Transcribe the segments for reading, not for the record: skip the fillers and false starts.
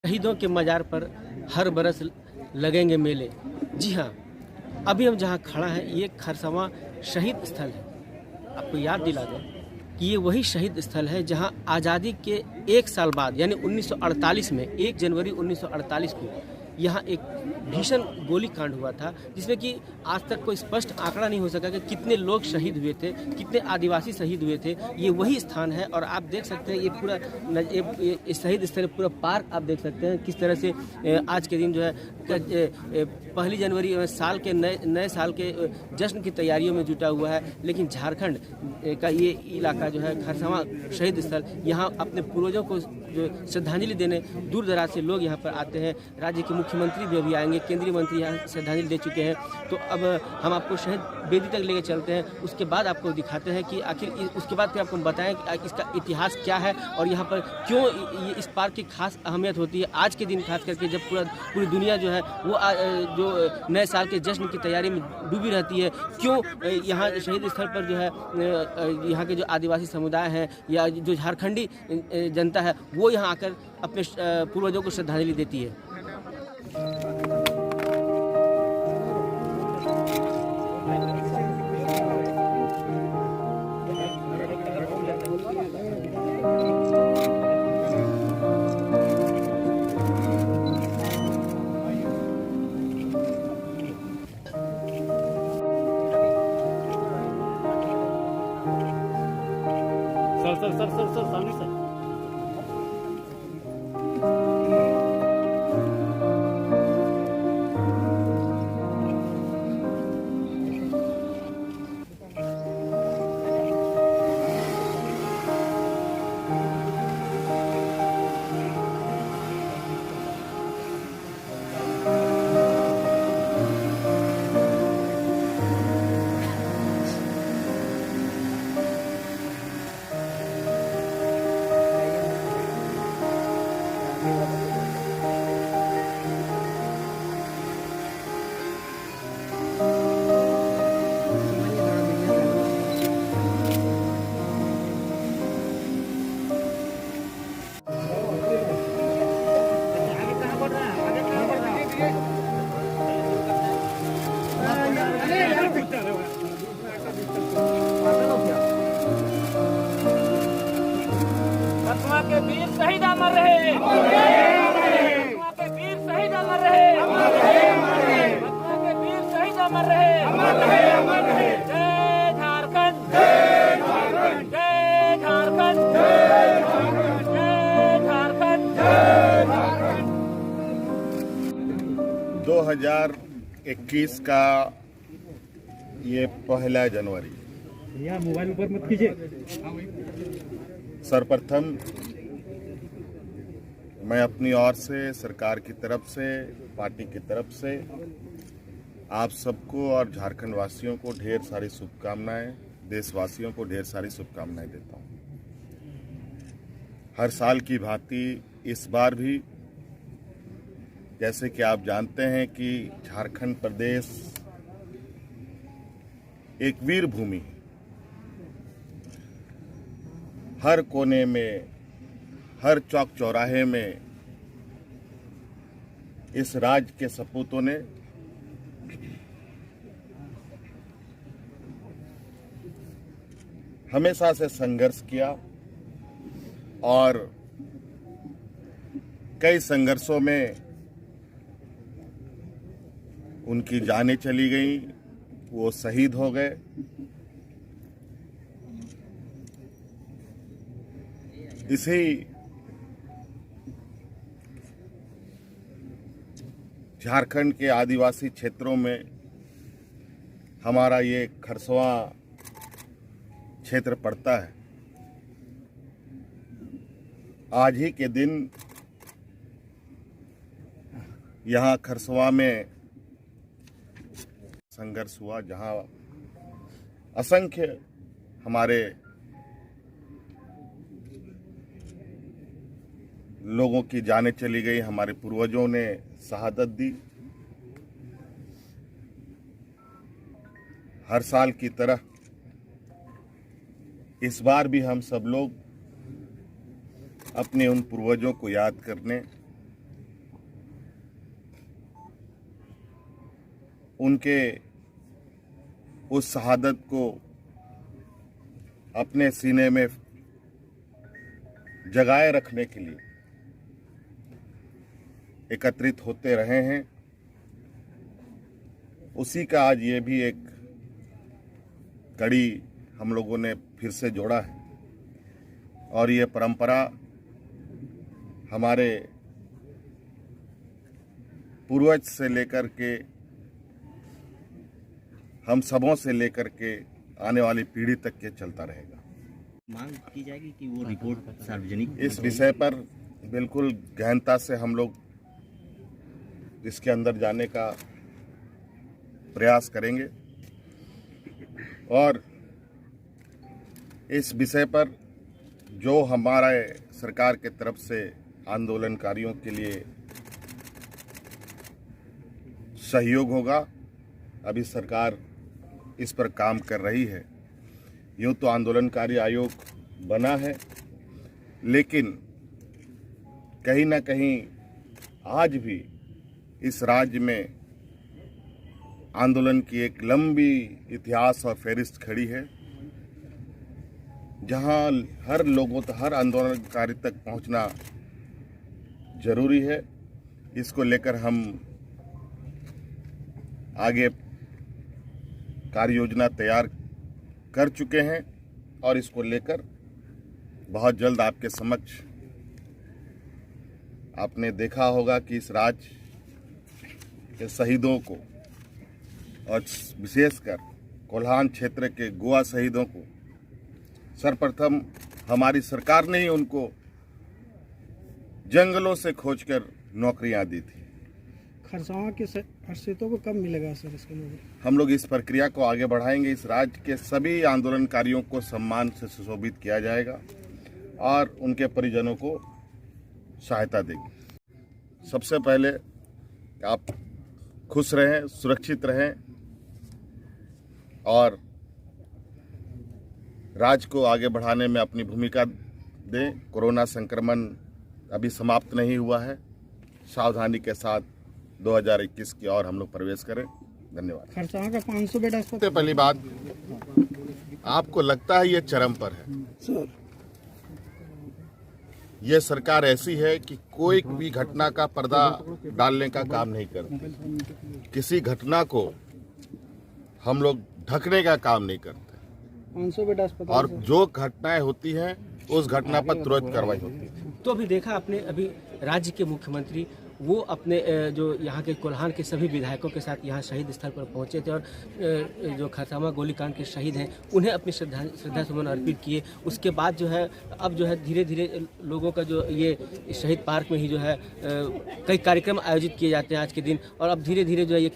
शहीदों के मज़ार पर हर बरस लगेंगे मेले। जी हाँ, अभी हम जहाँ खड़ा हैं ये खरसवां शहीद स्थल है। आपको याद दिला दें कि ये वही शहीद स्थल है जहाँ आज़ादी के 1 साल बाद यानी 1948 में 1 जनवरी 1948 को यहाँ एक भीषण गोली कांड हुआ था, जिसमें कि आज तक कोई स्पष्ट आंकड़ा नहीं हो सका कि कितने लोग शहीद हुए थे, कितने आदिवासी शहीद हुए थे। ये वही स्थान है और आप देख सकते हैं ये पूरा ये शहीद स्थल पूरा पार्क आप देख सकते हैं किस तरह से आज के दिन जो है 1 जनवरी साल के नए साल के जश्न की तैयारियों में जुटा हुआ है। लेकिन झारखंड का ये इलाका जो है खरसवां शहीद स्थल, यहाँ अपने पूर्वजों को जो श्रद्धांजलि देने दूर दराज से लोग यहाँ पर आते हैं। राज्य के मुख्यमंत्री भी अभी आएंगे, केंद्रीय मंत्री यहाँ श्रद्धांजलि दे चुके हैं। तो अब हम आपको शहीद बेदी तक लेके चलते हैं, उसके बाद आपको दिखाते हैं कि आखिर उसके बाद फिर आपको बताएं कि इसका इतिहास क्या है और यहाँ पर क्यों ये इस पार्क की खास अहमियत होती है। आज के दिन खास करके जब पूरी दुनिया जो है वो जो नए साल के जश्न की तैयारी में डूबी रहती है, क्यों यहाँ शहीद स्थल पर जो है यहाँ के जो आदिवासी समुदाय हैं या जो झारखंडी जनता है वो यहाँ आकर अपने पूर्वजों को श्रद्धांजलि देती है। 2021 का ये 1 जनवरी मोबाइल ऊपर मत कीजिए। सर्वप्रथम मैं अपनी ओर से, सरकार की तरफ से, पार्टी की तरफ से आप सबको और झारखंड वासियों को ढेर सारी शुभकामनाएं, देशवासियों को ढेर सारी शुभकामनाएं देता हूं। हर साल की भांति इस बार भी जैसे कि आप जानते हैं कि झारखंड प्रदेश एक वीर भूमि है। हर कोने में, हर चौक चौराहे में इस राज्य के सपूतों ने हमेशा से संघर्ष किया और कई संघर्षों में उनकी जानें चली गई, वो शहीद हो गए। इसी झारखंड के आदिवासी क्षेत्रों में हमारा ये खरसवां क्षेत्र पड़ता है। आज ही के दिन यहाँ खरसवां में संघर्ष हुआ, जहां असंख्य हमारे लोगों की जानें चली गई, हमारे पूर्वजों ने शहादत दी। हर साल की तरह इस बार भी हम सब लोग अपने उन पूर्वजों को याद करने उनके उस शहादत को अपने सीने में जगाए रखने के लिए एकत्रित होते रहे हैं, उसी का आज ये भी एक कड़ी हम लोगों ने फिर से जोड़ा है। और ये परंपरा हमारे पूर्वज से लेकर के, हम सबों से लेकर के आने वाली पीढ़ी तक के चलता रहेगा। मांग की जाएगी कि वो रिपोर्ट सार्वजनिक इस विषय पर बिल्कुल गहनता से हम लोग इसके अंदर जाने का प्रयास करेंगे और इस विषय पर जो हमारे सरकार के तरफ से आंदोलनकारियों के लिए सहयोग होगा, अभी सरकार इस पर काम कर रही है। यूँ तो आंदोलनकारी आयोग बना है, लेकिन कहीं ना कहीं आज भी इस राज्य में आंदोलन की एक लंबी इतिहास और फहरिस्त खड़ी है, जहां हर लोगों तक, हर आंदोलनकारी तक पहुंचना जरूरी है। इसको लेकर हम आगे कार्य योजना तैयार कर चुके हैं और इसको लेकर बहुत जल्द आपके समक्ष, आपने देखा होगा कि इस राज्य के शहीदों को और विशेषकर कोल्हान क्षेत्र के गोवा शहीदों को सर्वप्रथम हमारी सरकार ने ही उनको जंगलों से खोजकर नौकरियां दी थी। खरसावां के सीटों को कब मिलेगा सर इसके लिए? हम लोग इस प्रक्रिया को आगे बढ़ाएंगे। इस राज्य के सभी आंदोलनकारियों को सम्मान से सुशोभित किया जाएगा और उनके परिजनों को सहायता देंगे। सबसे पहले आप खुश रहें, सुरक्षित रहें और राज्य को आगे बढ़ाने में अपनी भूमिका दें। कोरोना संक्रमण अभी समाप्त नहीं हुआ है। सावधानी के साथ 2021 की ओर हम लोग प्रवेश करें। धन्यवाद। खरसावां का 500 बेड अस्पताल। सबसे पहली बात, आपको लगता है ये चरम पर है सर? ये सरकार ऐसी है कि कोई भी घटना का पर्दा डालने का काम नहीं करती। किसी घटना को हम लोग ढकने का काम नहीं करते 500 बेड अस्पताल। और जो घटनाएं होती हैं उस घटना पर तुरंत कार्रवाई होती है। तो अभी देखा आपने, अभी राज्य के मुख्यमंत्री वो अपने जो यहाँ के कोल्हान के सभी विधायकों के साथ यहाँ शहीद स्थल पर पहुँचे थे और जो खरसावां गोलीकांड के शहीद हैं उन्हें अपनी श्रद्धा सुमन अर्पित किए। उसके बाद जो है अब जो है धीरे धीरे लोगों का जो ये शहीद पार्क में ही जो है कई कार्यक्रम आयोजित किए जाते हैं आज के दिन, और अब धीरे धीरे जो है ये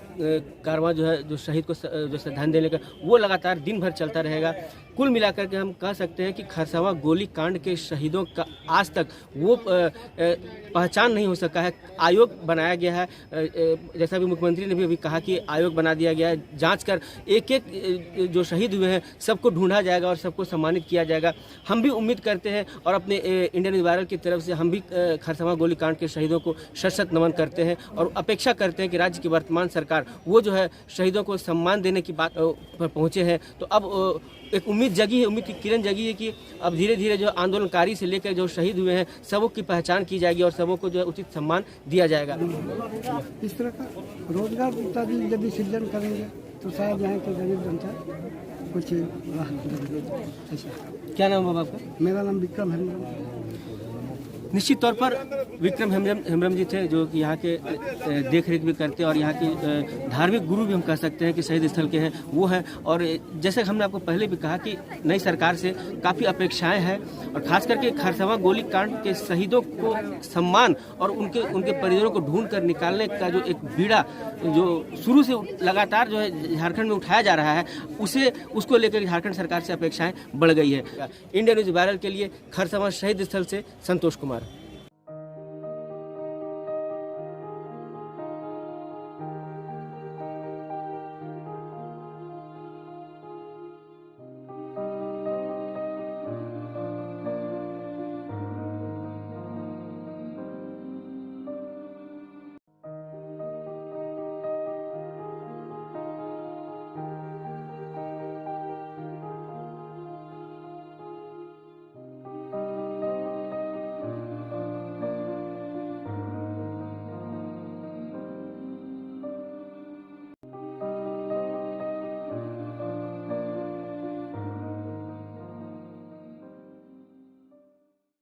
कारवां जो है जो शहीद को जो श्रद्धांजलि देने का वो लगातार दिन भर चलता रहेगा। कुल मिलाकर के हम कह सकते हैं कि खरसावां गोलीकांड के शहीदों का आज तक वो पहचान नहीं हो सका है। आयोग बनाया गया है, जैसा भी मुख्यमंत्री ने भी अभी कहा कि आयोग बना दिया गया है, जांच कर एक एक जो शहीद हुए हैं सबको ढूंढा जाएगा और सबको सम्मानित किया जाएगा। हम भी उम्मीद करते हैं और अपने इंडियन न्यूज़ वायरल की तरफ से हम भी खरसावां गोलीकांड के शहीदों को शत नमन करते हैं और अपेक्षा करते हैं कि राज्य की वर्तमान सरकार वो जो है शहीदों को सम्मान देने की बात पर पहुँचे हैं। तो अब एक उम्मीद जगी है, उम्मीद की किरण जगी है कि अब धीरे धीरे जो आंदोलनकारी से लेकर जो शहीद हुए हैं सबों की पहचान की जाएगी और सबों को जो है उचित सम्मान दिया जाएगा। इस तरह का रोजगार यदि सृजन करेंगे तो शायद यहाँ के गरीब जनता कुछ राहत। क्या नाम है आपका? मेरा नाम विक्रम है। निश्चित तौर पर विक्रम हेम्ब्रम जी थे जो कि यहाँ के देख रेख भी करते हैं और यहाँ के धार्मिक गुरु भी हम कह सकते हैं कि शहीद स्थल के हैं वो हैं। और जैसे हमने आपको पहले भी कहा कि नई सरकार से काफ़ी अपेक्षाएं हैं और खास करके खरसावां गोलीकांड के शहीदों को सम्मान और उनके परिजनों को ढूंढ कर निकालने का जो एक बीड़ा जो शुरू से लगातार जो है झारखंड में उठाया जा रहा है उसको लेकर झारखंड सरकार से अपेक्षाएं बढ़ गई है। इंडिया न्यूज़ वायरल के लिए खरसावां शहीद स्थल से संतोष कुमार।